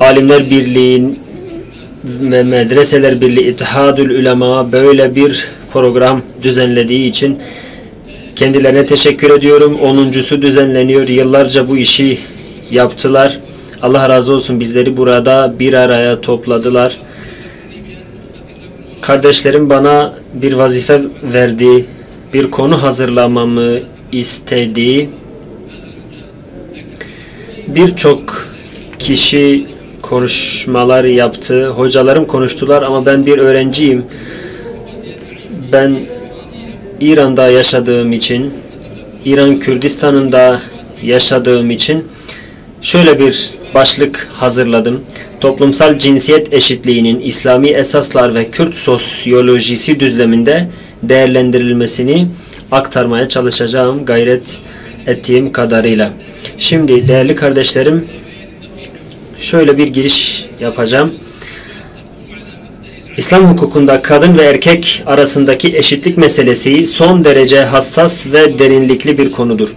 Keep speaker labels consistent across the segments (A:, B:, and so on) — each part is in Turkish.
A: Alimler Birliği ve Medreseler Birliği İttihadül Ulema böyle bir program düzenlediği için kendilerine teşekkür ediyorum. 10.'su düzenleniyor. Yıllarca bu işi yaptılar. Allah razı olsun, bizleri burada bir araya topladılar. Kardeşlerim bana bir vazife verdi. Bir konu hazırlamamı istedi. Birçok kişi konuşmalar yaptı. Hocalarım konuştular ama ben bir öğrenciyim. Ben İran'da yaşadığım için, İran Kürdistan'ında yaşadığım için şöyle bir başlık hazırladım. Toplumsal cinsiyet eşitliğinin İslami esaslar ve Kürt sosyolojisi düzleminde değerlendirilmesini aktarmaya çalışacağım gayret ettiğim kadarıyla. Şimdi değerli kardeşlerim, şöyle bir giriş yapacağım. İslam hukukunda kadın ve erkek arasındaki eşitlik meselesi son derece hassas ve derinlikli bir konudur.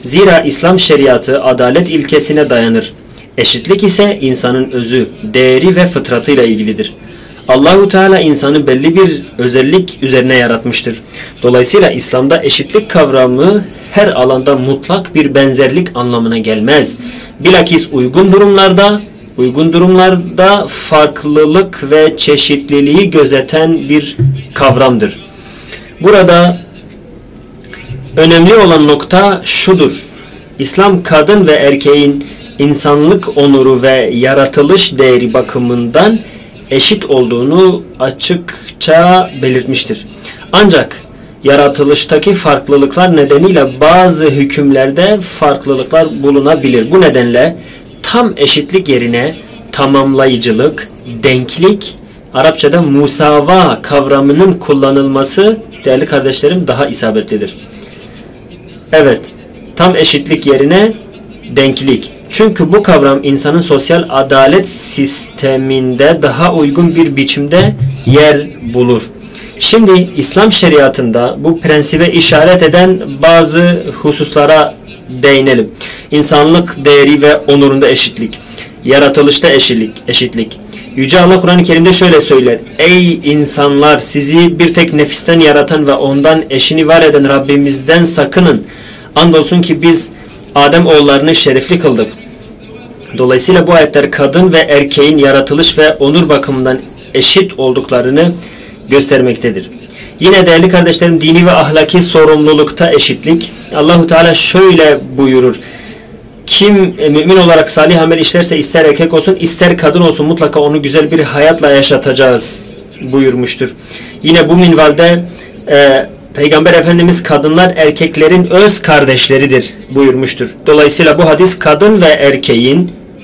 A: Zira İslam şeriatı adalet ilkesine dayanır. Eşitlik ise insanın özü, değeri ve fıtratıyla ilgilidir. Allahu Teala insanı belli bir özellik üzerine yaratmıştır. Dolayısıyla İslam'da eşitlik kavramı her alanda mutlak bir benzerlik anlamına gelmez. Bilakis uygun durumlarda farklılık ve çeşitliliği gözeten bir kavramdır. Burada önemli olan nokta şudur: İslam kadın ve erkeğin insanlık onuru ve yaratılış değeri bakımından eşit olduğunu açıkça belirtmiştir. Ancak yaratılıştaki farklılıklar nedeniyle bazı hükümlerde farklılıklar bulunabilir. Bu nedenle tam eşitlik yerine tamamlayıcılık, denklik, Arapçada musava kavramının kullanılması değerli kardeşlerim daha isabetlidir. Evet, tam eşitlik yerine denklik. Çünkü bu kavram insanın sosyal adalet sisteminde daha uygun bir biçimde yer bulur. Şimdi İslam şeriatında bu prensibe işaret eden bazı hususlara değinelim. İnsanlık değeri ve onurunda eşitlik, yaratılışta eşitlik. Yüce Allah Kur'an-ı Kerim'de şöyle söyler: Ey insanlar, sizi bir tek nefisten yaratan ve ondan eşini var eden Rabbimizden sakının. Andolsun ki biz Adem oğullarını şerefli kıldık. Dolayısıyla bu ayetler kadın ve erkeğin yaratılış ve onur bakımından eşit olduklarını göstermektedir. Yine değerli kardeşlerim, dini ve ahlaki sorumlulukta eşitlik. Allahu Teala şöyle buyurur: kim mümin olarak salih amel işlerse, ister erkek olsun ister kadın olsun, mutlaka onu güzel bir hayatla yaşatacağız buyurmuştur. Yine bu minvalde Peygamber Efendimiz kadınlar erkeklerin öz kardeşleridir buyurmuştur. Dolayısıyla bu hadis kadın ve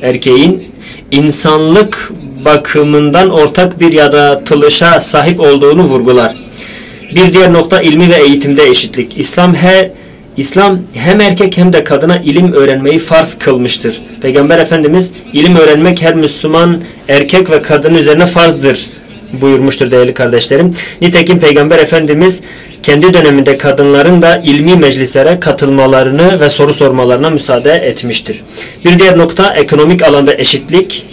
A: erkeğin insanlık bakımından ortak bir yaratılışa sahip olduğunu vurgular. Bir diğer nokta ilmi ve eğitimde eşitlik. İslam hem erkek hem de kadına ilim öğrenmeyi farz kılmıştır. Peygamber Efendimiz ilim öğrenmek her Müslüman erkek ve kadın üzerine farzdır buyurmuştur değerli kardeşlerim. Nitekim Peygamber Efendimiz kendi döneminde kadınların da ilmi meclislere katılmalarını ve soru sormalarına müsaade etmiştir. Bir diğer nokta ekonomik alanda eşitlik.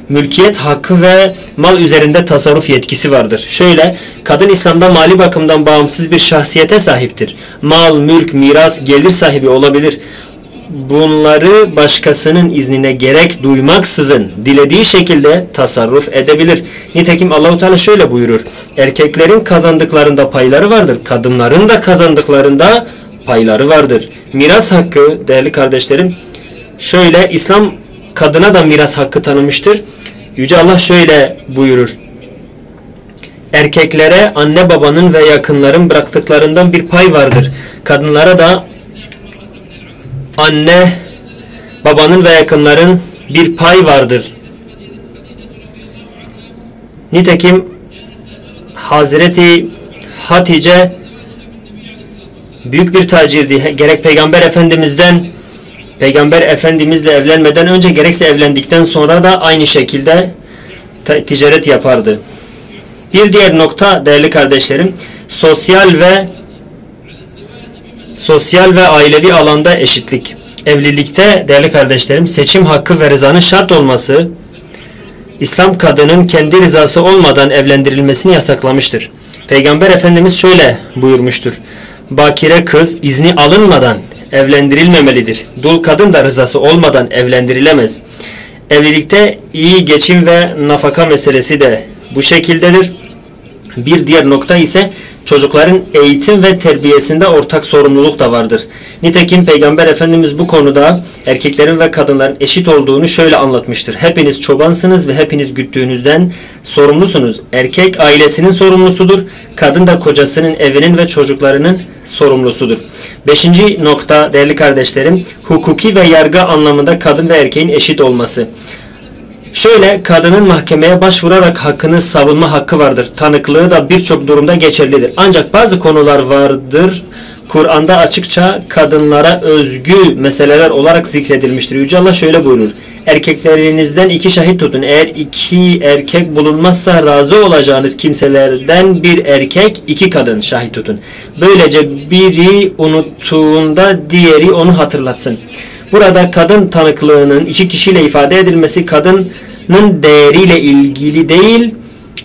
A: Mülkiyet hakkı ve mal üzerinde tasarruf yetkisi vardır. Şöyle, kadın İslam'da mali bakımdan bağımsız bir şahsiyete sahiptir. Mal, mülk, miras, gelir sahibi olabilir. Bunları başkasının iznine gerek duymaksızın dilediği şekilde tasarruf edebilir. Nitekim Allahu Teala şöyle buyurur: erkeklerin kazandıklarında payları vardır, kadınların da kazandıklarında payları vardır. Miras hakkı değerli kardeşlerim, şöyle, İslam kadına da miras hakkı tanımıştır. Yüce Allah şöyle buyurur: erkeklere anne babanın ve yakınların bıraktıklarından bir pay vardır. Kadınlara da anne babanın ve yakınların bir pay vardır. Nitekim Hazreti Hatice büyük bir tacirdi. Gerek Peygamber Efendimizle evlenmeden önce gerekse evlendikten sonra da aynı şekilde ticaret yapardı. Bir diğer nokta değerli kardeşlerim, sosyal ve ailevi alanda eşitlik. Evlilikte değerli kardeşlerim, seçim hakkı ve rızanın şart olması İslam kadının kendi rızası olmadan evlendirilmesini yasaklamıştır. Peygamber Efendimiz şöyle buyurmuştur: bakire kız izni alınmadan evlendirilmemelidir. Dul kadın da rızası olmadan evlendirilemez. Evlilikte iyi geçim ve nafaka meselesi de bu şekildedir. Bir diğer nokta ise çocukların eğitim ve terbiyesinde ortak sorumluluk da vardır. Nitekim Peygamber Efendimiz bu konuda erkeklerin ve kadınların eşit olduğunu şöyle anlatmıştır: hepiniz çobansınız ve hepiniz güttüğünüzden sorumlusunuz. Erkek ailesinin sorumlusudur. Kadın da kocasının, evinin ve çocuklarının sorumlusudur. 5. nokta değerli kardeşlerim, hukuki ve yargı anlamında kadın ve erkeğin eşit olması. Şöyle, kadının mahkemeye başvurarak hakkını savunma hakkı vardır. Tanıklığı da birçok durumda geçerlidir. Ancak bazı konular vardır, Kur'an'da açıkça kadınlara özgü meseleler olarak zikredilmiştir. Yüce Allah şöyle buyurur: erkeklerinizden 2 şahit tutun. Eğer 2 erkek bulunmazsa razı olacağınız kimselerden 1 erkek 2 kadın şahit tutun. Böylece biri unuttuğunda diğeri onu hatırlatsın. Burada kadın tanıklığının 2 kişiyle ifade edilmesi kadının değeriyle ilgili değil,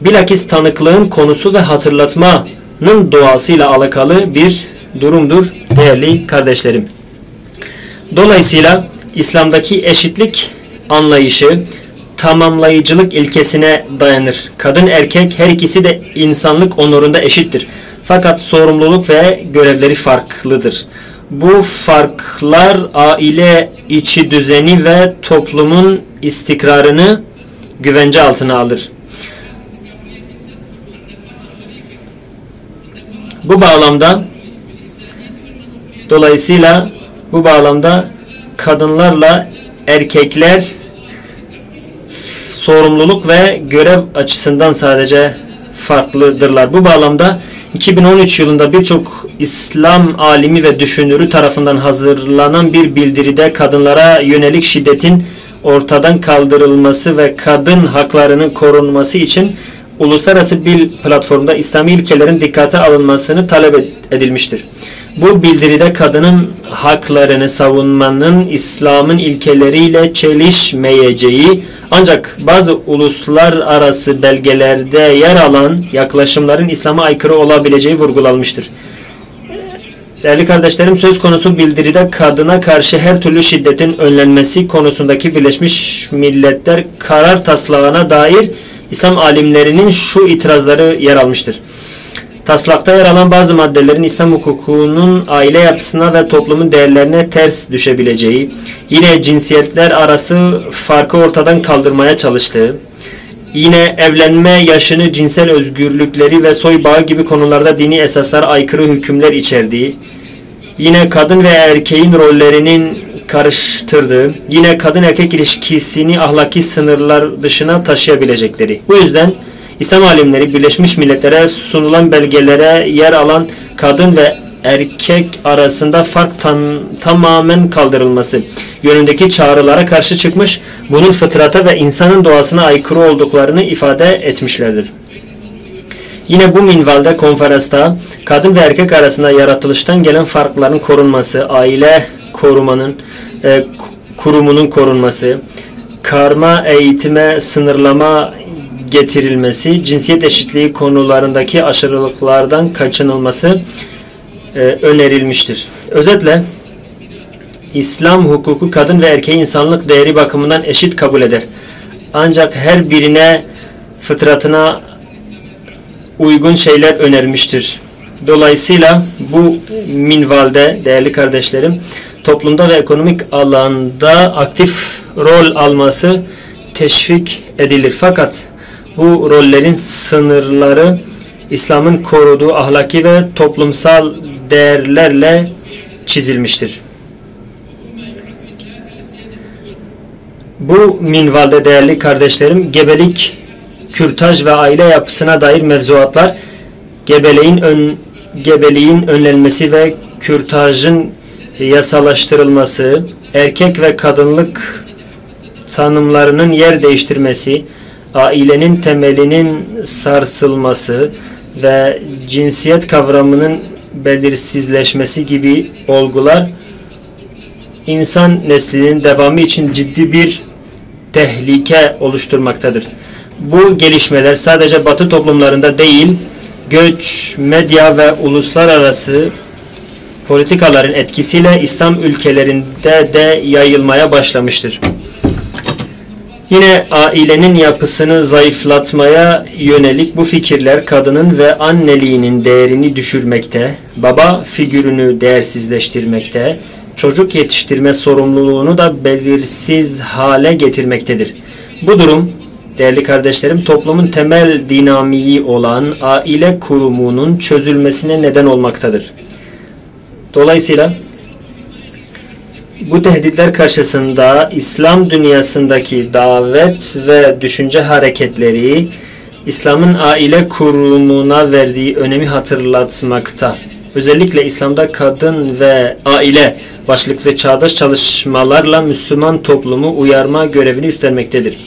A: bilakis tanıklığın konusu ve hatırlatmanın doğasıyla alakalı bir durumdur değerli kardeşlerim. Dolayısıyla İslam'daki eşitlik anlayışı tamamlayıcılık ilkesine dayanır. Kadın erkek her ikisi de insanlık onurunda eşittir. Fakat sorumluluk ve görevleri farklıdır. Bu farklar aile içi düzeni ve toplumun istikrarını güvence altına alır. Dolayısıyla bu bağlamda kadınlarla erkekler sorumluluk ve görev açısından sadece farklıdırlar. Bu bağlamda 2013 yılında birçok İslam alimi ve düşünürü tarafından hazırlanan bir bildiride kadınlara yönelik şiddetin ortadan kaldırılması ve kadın haklarının korunması için uluslararası bir platformda İslami ilkelerin dikkate alınmasını talep edilmiştir. Bu bildiride kadının haklarını savunmanın İslam'ın ilkeleriyle çelişmeyeceği, ancak bazı uluslararası belgelerde yer alan yaklaşımların İslam'a aykırı olabileceği vurgulanmıştır. Değerli kardeşlerim, söz konusu bildiride kadına karşı her türlü şiddetin önlenmesi konusundaki Birleşmiş Milletler karar taslağına dair İslam alimlerinin şu itirazları yer almıştır. Taslakta yer alan bazı maddelerin İslam hukukunun aile yapısına ve toplumun değerlerine ters düşebileceği, yine cinsiyetler arası farkı ortadan kaldırmaya çalıştığı, yine evlenme yaşını, cinsel özgürlükleri ve soy bağı gibi konularda dini esaslara aykırı hükümler içerdiği, yine kadın ve erkeğin rollerinin karıştırdığı, yine kadın erkek ilişkisini ahlaki sınırlar dışına taşıyabilecekleri. Bu yüzden İslam alimleri Birleşmiş Milletler'e sunulan belgelere yer alan kadın ve erkek arasında fark tamamen kaldırılması yönündeki çağrılara karşı çıkmış, bunun fıtrata ve insanın doğasına aykırı olduklarını ifade etmişlerdir. Yine bu minvalde konferansta kadın ve erkek arasında yaratılıştan gelen farkların korunması, aile kurumunun korunması, karma eğitime sınırlama getirilmesi, cinsiyet eşitliği konularındaki aşırılıklardan kaçınılması önerilmiştir. Özetle İslam hukuku kadın ve erkeği insanlık değeri bakımından eşit kabul eder. Ancak her birine fıtratına uygun şeyler önermiştir. Dolayısıyla bu minvalde değerli kardeşlerim, toplumda ve ekonomik alanda aktif rol alması teşvik edilir. Fakat bu rollerin sınırları İslam'ın koruduğu ahlaki ve toplumsal değerlerle çizilmiştir. Bu minvalde değerli kardeşlerim, gebelik, kürtaj ve aile yapısına dair mevzuatlar, gebeliğin önlenmesi ve kürtajın yasalaştırılması, erkek ve kadınlık tanımlarının yer değiştirmesi, ailenin temelinin sarsılması ve cinsiyet kavramının belirsizleşmesi gibi olgular insan neslinin devamı için ciddi bir tehlike oluşturmaktadır. Bu gelişmeler sadece Batı toplumlarında değil, göç, medya ve uluslararası politikaların etkisiyle İslam ülkelerinde de yayılmaya başlamıştır. Yine ailenin yapısını zayıflatmaya yönelik bu fikirler kadının ve anneliğinin değerini düşürmekte, baba figürünü değersizleştirmekte, çocuk yetiştirme sorumluluğunu da belirsiz hale getirmektedir. Bu durum, değerli kardeşlerim, toplumun temel dinamiği olan aile kurumunun çözülmesine neden olmaktadır. Dolayısıyla bu tehditler karşısında İslam dünyasındaki davet ve düşünce hareketleri İslam'ın aile kurumuna verdiği önemi hatırlatmakta. Özellikle İslam'da kadın ve aile başlıklı çağdaş çalışmalarla Müslüman toplumu uyarma görevini üstlenmektedir.